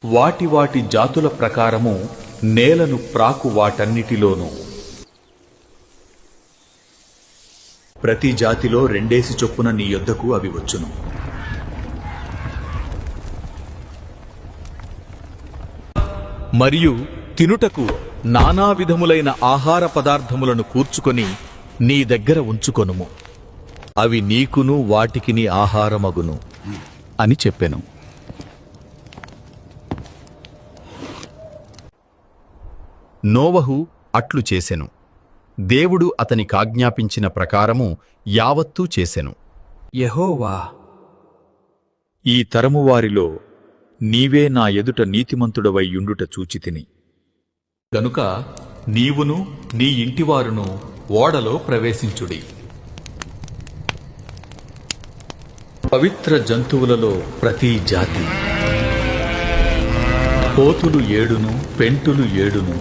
వాటి వాటి జాతుల ప్రకారము నేలను ప్రాకు వాటన్నిటిలోనూ ప్రతి జాతిలో 2 చొప్పున నీ యొద్దకు అవి వచ్చును. మరియు తినుటకు నానా విధములైన ఆహార పదార్థములను కూర్చుకొని నీ దగ్గర ఉంచుకొనుము. అవి నీకును వాటికిని ఆహారమగును అని చెప్పెను. నోవహు అట్లు చేసెను. దేవుడు అతనికాజ్ఞాపించిన ప్రకారము యావత్తూ చేసెను. యెహోవా, ఈ తరము వారిలో నీవే నా ఎదుట నీతిమంతుడవై యుండుట చూచితిని గనుక నీవును నీ ఇంటివారును ఓడలో ప్రవేశించుడి. పవిత్ర జంతువులలో ప్రతి జాతి, కోతులు 7, పెంటులు 7,